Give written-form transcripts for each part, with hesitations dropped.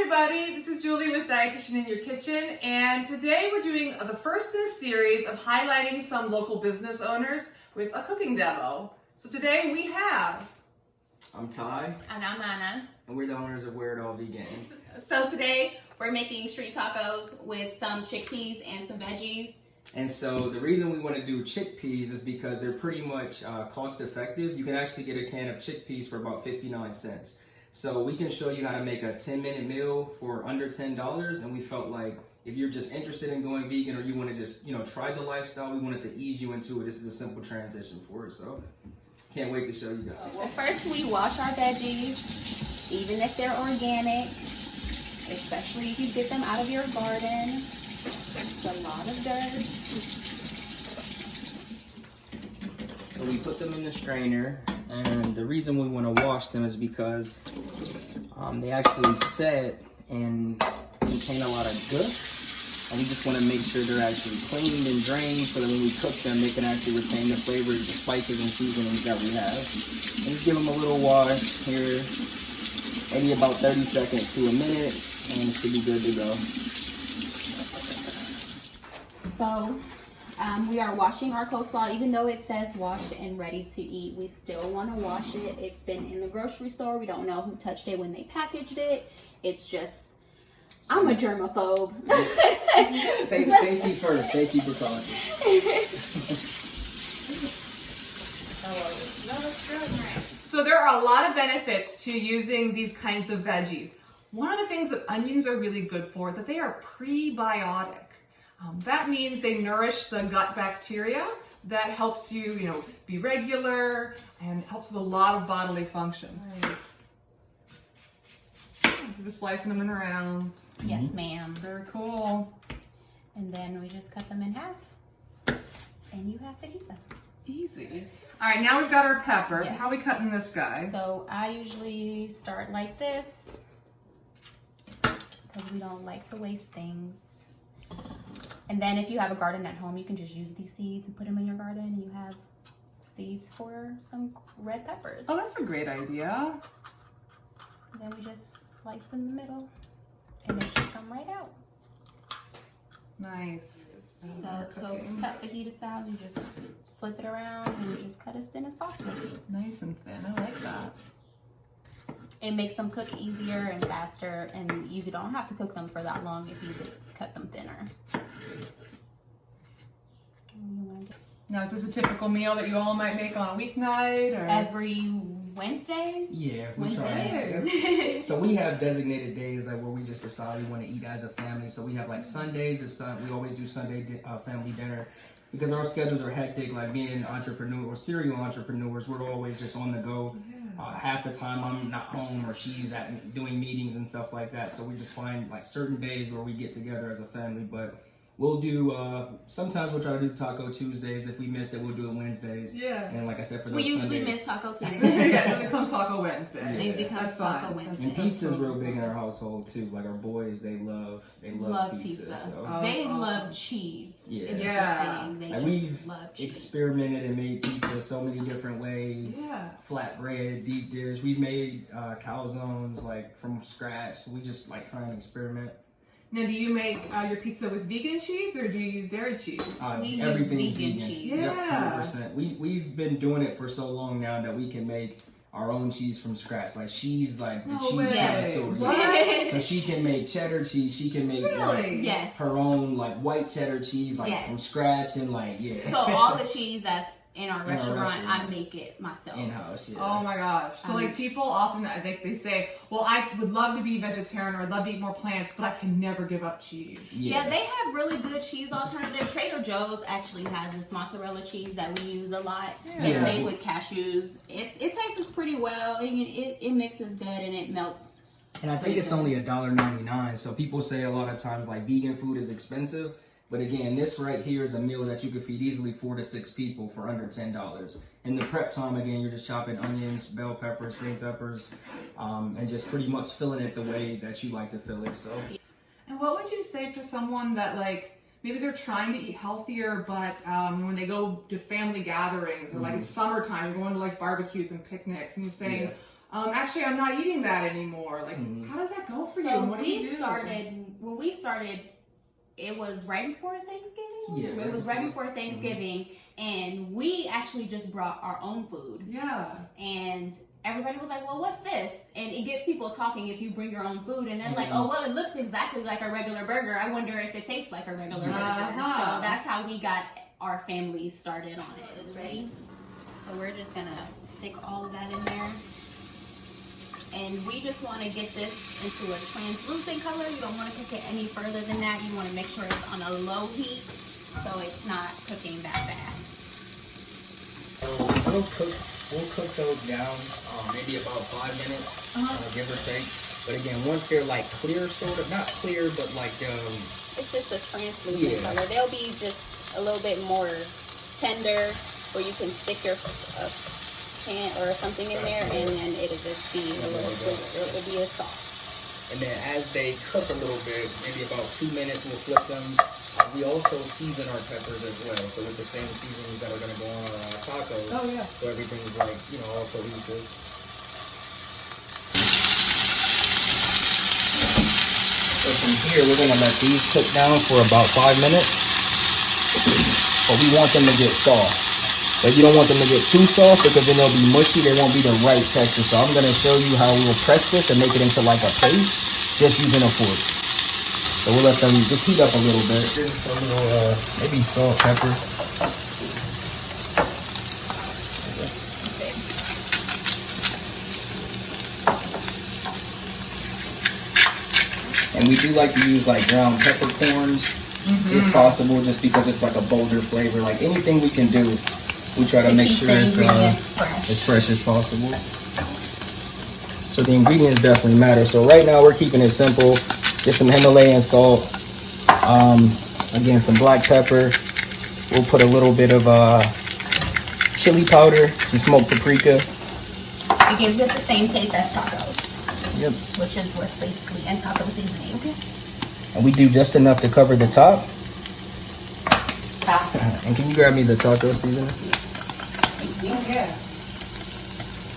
everybody, this is Julie with Dietitian in Your Kitchen, and today we're doing the first in a series of highlighting some local business owners with a cooking demo. So today we have... I'm Ty. And I'm Anna. And we're the owners of Where It All Vegan. So today we're making street tacos with some chickpeas and some veggies. And so the reason we want to do chickpeas is because they're pretty much cost effective. You can actually get a can of chickpeas for about 59 cents. So we can show you how to make a 10-minute meal for under $10, and we felt like if you're just interested in going vegan or you want to just, try the lifestyle, we wanted to ease you into it. This is a simple transition for it, so can't wait to show you guys. Well, first we wash our veggies, even if they're organic, especially if you get them out of your garden. It's a lot of dirt. So we put them in the strainer, and the reason we want to wash them is because they actually set and contain a lot of guts, and we just want to make sure they're actually cleaned and drained so that when we cook them, they can actually retain the flavors, the spices, and seasonings that we have. And just give them a little wash here, maybe about 30 seconds to a minute, and it should be good to go. So we are washing our coleslaw. Even though it says washed and ready to eat, we still want to wash it. It's been in the grocery store. We don't know who touched it when they packaged it. It's just, I'm a germaphobe. Safety first, safety precautions. So there are a lot of benefits to using these kinds of veggies. One of the things that onions are really good for is that they are prebiotic. That means they nourish the gut bacteria that helps you, be regular and helps with a lot of bodily functions. Nice. You're just slicing them in rounds. Yes, ma'am. Very cool. And then we just cut them in half, and you have to eat them. Easy. All right, now we've got our peppers. Yes. How are we cutting this guy? So I usually start like this because we don't like to waste things. And then if you have a garden at home, you can just use these seeds and put them in your garden, and you have seeds for some red peppers. Oh, that's a great idea. And then we just slice in the middle, and they should come right out. Nice. So cut fajita style, you just flip it around and you just cut as thin as possible. Nice and thin. I like that. It makes them cook easier and faster, and you don't have to cook them for that long if you just cut them thinner. Now, is this a typical meal that you all might make on a weeknight? Or? Every Wednesdays? Yeah, we Wednesdays. So we have designated days where we just decide we want to eat as a family. So we have Sundays. We always do Sunday family dinner because our schedules are hectic. Like being entrepreneur or serial entrepreneurs, we're always just on the go. Half the time I'm not home or she's doing meetings and stuff like that. So we just find certain days where we get together as a family. But we'll do, sometimes we'll try to do Taco Tuesdays. If we miss it, we'll do it Wednesdays. Yeah. And like I said, for those We usually Sundays, miss Taco Tuesday. Yeah, so it becomes Taco Wednesday. Yeah. It becomes That's Taco fine. Wednesday. And pizza's real big in our household too. Like our boys, they love pizza. So. They awesome. love cheese. Yeah. Is Yeah. the thing. They And just we've love cheese. experimented and made pizza so many different ways. Yeah. Flatbread, deep dish. We've made calzones from scratch. So we just try and experiment. Now, do you make your pizza with vegan cheese or do you use dairy cheese? We use Everything's vegan cheese. Yep, Yeah. 100%. We've been doing it for so long now that we can make our own cheese from scratch. She's the No cheese way. connoisseur. What? So she can make cheddar cheese. She can make Really? Yes. her own white cheddar cheese Yes. from scratch and yeah. So all the cheese that's in our In our restaurant, restaurant. I make it myself. In-house, yeah. Oh my gosh. So people often, I think they say, well, I would love to be vegetarian or I'd love to eat more plants, but I can never give up cheese. Yeah, they have really good cheese alternative. Trader Joe's actually has this mozzarella cheese that we use a lot. Yeah. It's made with cashews. It tastes pretty well. It mixes good and it melts. And I think it's only $1.99. So people say a lot of times vegan food is expensive. But again, this right here is a meal that you could feed easily 4 to 6 people for under $10. And the prep time, again, you're just chopping onions, bell peppers, green peppers, and just pretty much filling it the way that you like to fill it. So. And what would you say for someone that maybe they're trying to eat healthier, but when they go to family gatherings or it's summertime, you're going to barbecues and picnics, and you're saying, actually, I'm not eating that anymore. Like, how does that go for you? So What do you do? when we started, it was right before Thanksgiving. Yeah, It was right before Thanksgiving, and we actually just brought our own food. Yeah. And everybody was like, well, what's this? And it gets people talking if you bring your own food. And they're like, oh, well, it looks exactly like a regular burger. I wonder if it tastes like a regular burger. So that's how we got our family started on it. Is ready? So we're just going to stick all of that in there. And we just want to get this into a translucent color. You don't want to cook it any further than that. You want to make sure it's on a low heat so it's not cooking that fast. We'll cook those down maybe about 5 minutes, give or take. But again, once they're like clear, sort of, not clear, but like it's just a translucent color. They'll be just a little bit more tender, where you can stick your pan or something in there, and then it'll just be a little clear. It'll be a sauce. And then as they cook a little bit, maybe about 2 minutes, we'll flip them. We also season our peppers as well, so with the same seasonings that are going to go on our tacos. Oh, yeah. So everything's like, all cohesive. So from here, we're going to let these cook down for about 5 minutes. But we want them to get soft. But you don't want them to get too soft, because then they'll be mushy. They won't be the right texture. So I'm going to show you how we'll press this and make it into like a paste, just using a fork. So we'll let them just heat up a little bit. Just a little, maybe salt, pepper. And we do like to use like ground peppercorns, if possible, just because it's like a bolder flavor. Like anything we can do, we try to make sure it's as fresh as possible. So the ingredients definitely matter. So right now we're keeping it simple. Just some Himalayan salt. Again, some black pepper. We'll put a little bit of chili powder, some smoked paprika. It gives it the same taste as tacos. Yep. Which is what's basically in taco seasoning. Okay. And we do just enough to cover the top. And can you grab me the taco seasoning? Yeah.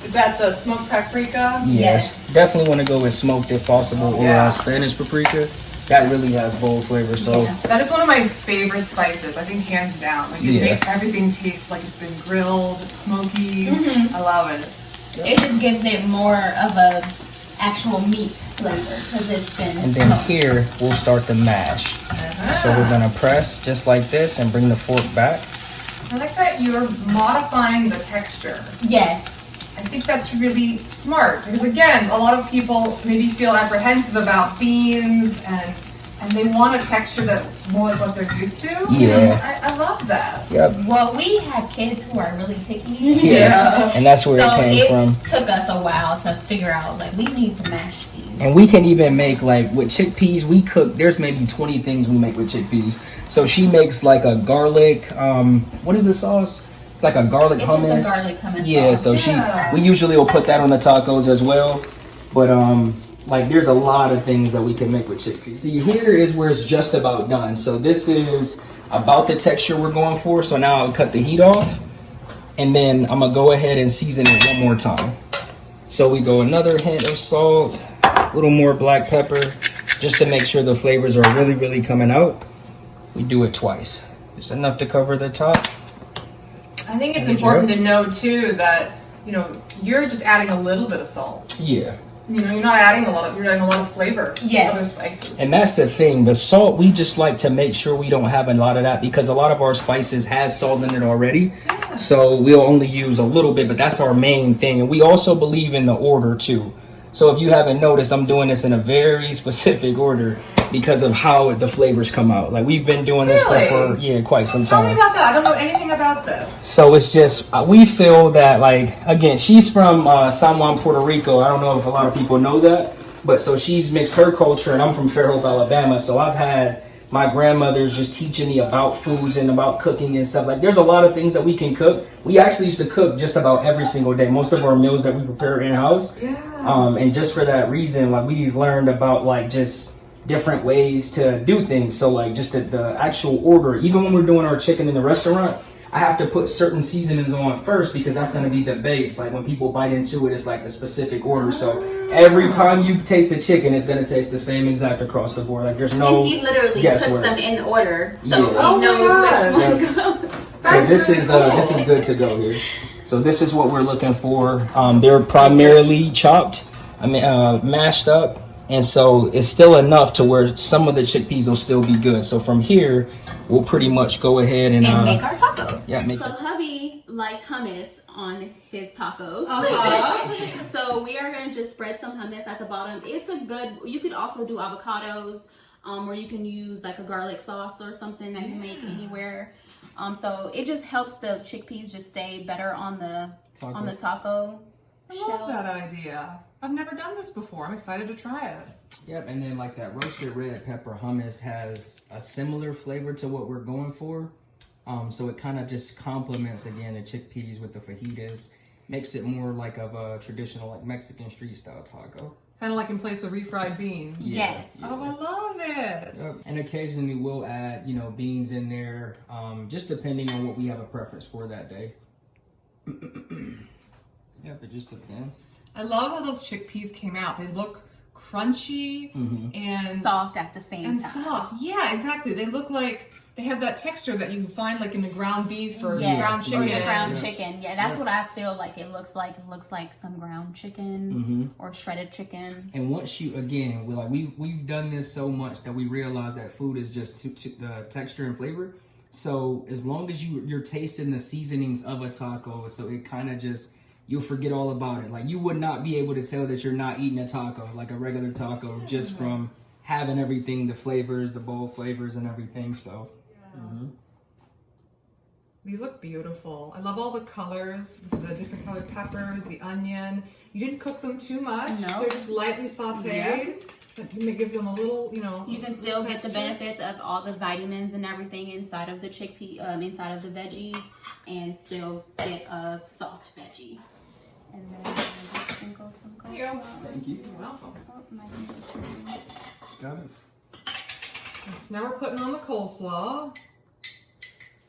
Is that the smoked paprika? Yes. Definitely want to go with smoked if possible, or Spanish paprika. That really has bold flavor. So that is one of my favorite spices. I think hands down. Like it makes everything taste like it's been grilled, smoky. I love it. It just gives it more of a actual meat flavor because it's been And then here we'll start the mash. So we're gonna press just like this and bring the fork back. I like that you're modifying the texture. Yes. I think that's really smart because again, a lot of people maybe feel apprehensive about beans and they want a texture that's more like what they're used to. Yeah. I love that. Yep. Well, we have kids who are really picky. Yeah. And that's where it came from. Took us a while to figure out like we need to mash these. And we can even make like with chickpeas, we cook, there's maybe 20 things we make with chickpeas. So she makes like a garlic, what is the sauce? It's like a garlic hummus. It's just a garlic hummus Yeah, sauce. so we usually will put that on the tacos as well. But like there's a lot of things that we can make with chickpeas. See, here is where it's just about done. So this is about the texture we're going for. So now I'll cut the heat off. And then I'm gonna go ahead and season it one more time. So we go another hint of salt, a little more black pepper, just to make sure the flavors are really, really coming out. We do it twice. Just enough to cover the top. I think it's important to know too that, you're just adding a little bit of salt. Yeah. You're not adding you're adding a lot of flavor. Yes. Other spices. And that's the thing. The salt, we just like to make sure we don't have a lot of that because a lot of our spices has salt in it already. Yeah. So we'll only use a little bit, but that's our main thing. And we also believe in the order too. So if you haven't noticed, I'm doing this in a very specific order because of how the flavors come out. Like we've been doing this stuff for quite some time. Tell me about that. I don't know anything about this. So it's just we feel that again, she's from San Juan, Puerto Rico. I don't know if a lot of people know that, but so she's mixed her culture, and I'm from Fairhope, Alabama. So I've had my grandmother's just teaching me about foods and about cooking and stuff. Like there's a lot of things that we can cook. We actually used to cook just about every single day. Most of our meals that we prepare in house. Yeah. And just for that reason, we've learned about just different ways to do things. So just the actual order, even when we're doing our chicken in the restaurant, I have to put certain seasonings on first because that's going to be the base. Like when people bite into it, it's like the specific order. So every time you taste the chicken, it's going to taste the same exact across the board. Like there's no And he literally puts them in order, so Yeah. he knows which one goes. So this is good to go here. So this is what we're looking for. They're primarily chopped, mashed up, and so it's still enough to where some of the chickpeas will still be good. So from here, we'll pretty much go ahead and make our tacos. Yeah, so hubby likes hummus on his tacos. So we are gonna just spread some hummus at the bottom. It's a good. You could also do avocados, or you can use like a garlic sauce or something that you make anywhere. So it just helps the chickpeas just stay better on the taco. I love that idea. I've never done this before. I'm excited to try it. Yep, and then like that roasted red pepper hummus has a similar flavor to what we're going for. So it kind of just complements again the chickpeas with the fajitas, makes it more like of a traditional like Mexican street style taco. Kind of like in place of refried beans. Yes. Oh, I love it. Yep. And occasionally we'll add, beans in there, just depending on what we have a preference for that day. Yep, it just depends. I love how those chickpeas came out. They look crunchy and soft at the same time. Soft. Yeah, exactly. They look like they have that texture that you find like in the ground beef or Yes, ground chicken. or the ground chicken. Yeah, that's what I feel like it looks like. It looks like some ground chicken or shredded chicken. And once you, again, we've done this so much that we realize that food is just the texture and flavor. So as long as you're tasting the seasonings of a taco, so it kind of just, you'll forget all about it. Like you would not be able to tell that you're not eating a taco, like a regular taco, just from having everything, the flavors, the bold flavors and everything. So these look beautiful. I love all the colors, the different colored peppers, the onion. You didn't cook them too much. No. They're just lightly sauteed. It gives them a little, You can still get the benefits of all the vitamins and everything inside of the chickpea, inside of the veggies, and still get a soft veggie. And then I'm just sprinkle some coleslaw. thank you. You're welcome. Oh, my hands are turning. Got it. So now we're putting on the coleslaw.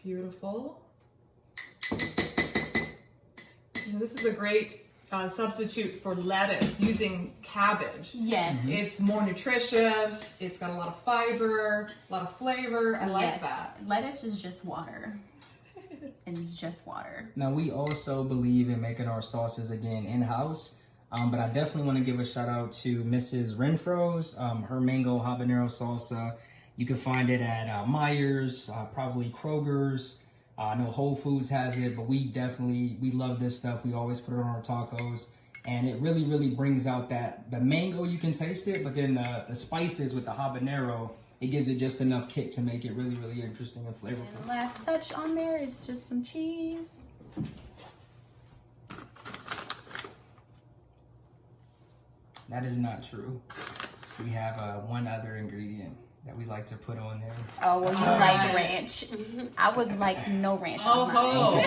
Beautiful. This is a great substitute for lettuce using cabbage. Yes. It's more nutritious. It's got a lot of fiber, a lot of flavor. I like that. Lettuce is just water. It's just water. Now we also believe in making our sauces again in-house. But I definitely want to give a shout out to Mrs. Renfro's, her mango habanero salsa. You can find it at Meijer's, probably Kroger's. I know Whole Foods has it, but we love this stuff. We always put it on our tacos. And it really, really brings out the mango, you can taste it, but then the spices with the habanero, it gives it just enough kick to make it really, really interesting and flavorful. And the last touch on there is just some cheese. That is not true. We have one other ingredient that we like to put on there. Oh, well, you like ranch. I would like no ranch on mine.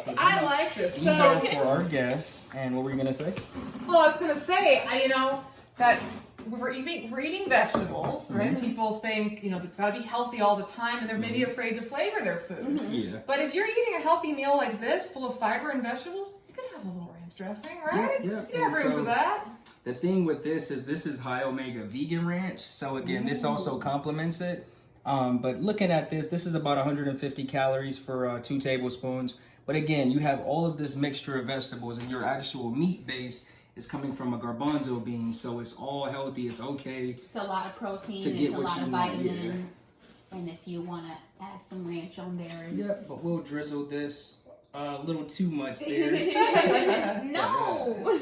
So I like this. these are for our guests. And what were you going to say? Well, I was going to say, that we're eating vegetables, right? People think, it's got to be healthy all the time, and they're maybe afraid to flavor their food. Yeah. But if you're eating a healthy meal like this, full of fiber and vegetables, you could have a little ranch dressing, right? Yeah. You have room for that. The thing with this is high omega vegan ranch. So again, this also complements it. But looking at this is about 150 calories for 2 tablespoons. But again, you have all of this mixture of vegetables, and your actual meat base is coming from a garbanzo bean. So it's all healthy. It's okay. It's a lot of protein. To get It's a what lot you of want, vitamins. And if you want to add some ranch on there. Yeah, but we'll drizzle this a little too much there. No.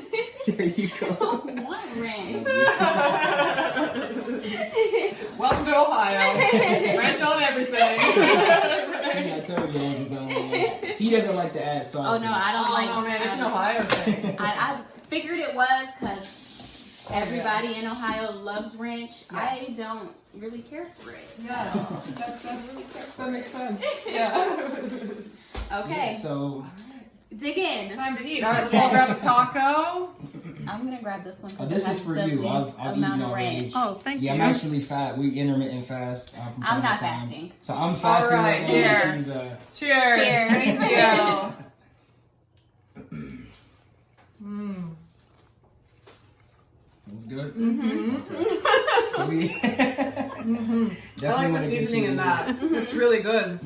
There you go. One ranch. Welcome to Ohio. Ranch on everything. See, I told you I wasn't done. She doesn't like to add sauce. Oh, no, I don't like no, man, it's an Ohio thing. I figured it was because everybody in Ohio loves ranch. I don't really care for it. Yeah, that makes sense. Yeah. Okay. Yeah, so dig in. Time to eat. All right, let's all grab a taco. I'm gonna grab this one. Oh, this is for you. I've eaten already. Oh, thank you. Yeah, I'm actually fat. We intermittent fast from time I'm not to time. fasting. So I'm fasting. All right, right here. now. She's, Cheers. Cheers. Thank you. It's good. Mm-hmm. Okay. So we I like the seasoning in that. It's really good.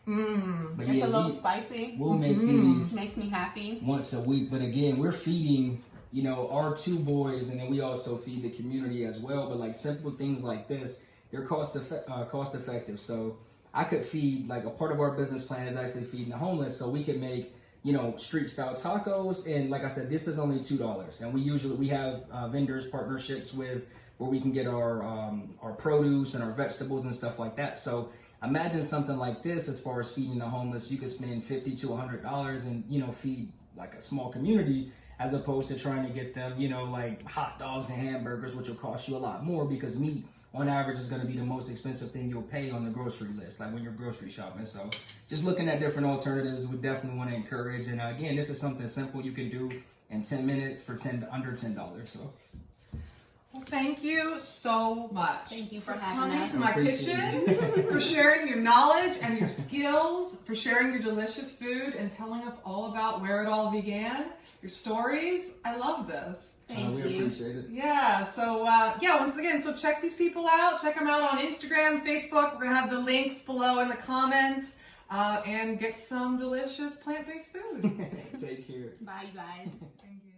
But It's yeah, a little spicy. we'll make these Makes me happy. once a week. But again, we're feeding, you know, our 2 boys, and then we also feed the community as well. But like simple things like this, they're cost effective. So I could feed, like, a part of our business plan is actually feeding the homeless. So we could make, you know, street style tacos, and like I said, this is only $2. And we have vendors partnerships with where we can get our produce and our vegetables and stuff like that. So imagine something like this as far as feeding the homeless. You could spend $50 to $100 and, you know, feed like a small community, as opposed to trying to get them, you know, like hot dogs and hamburgers, which will cost you a lot more, because meat on average is going to be the most expensive thing you'll pay on the grocery list, like when you're grocery shopping. So just looking at different alternatives, we definitely want to encourage. And again, this is something simple you can do in 10 minutes for under $10. So Well, thank you so much. Thank you for having coming us. to my Appreciate kitchen, for sharing your knowledge and your skills, for sharing your delicious food and telling us all about where it all began, your stories. I love this. Thank we you. appreciate it. Yeah, so once again, so check these people out. Check them out on Instagram, Facebook. We're going to have the links below in the comments, and get some delicious plant-based food. Take care. Bye, you guys. Thank you.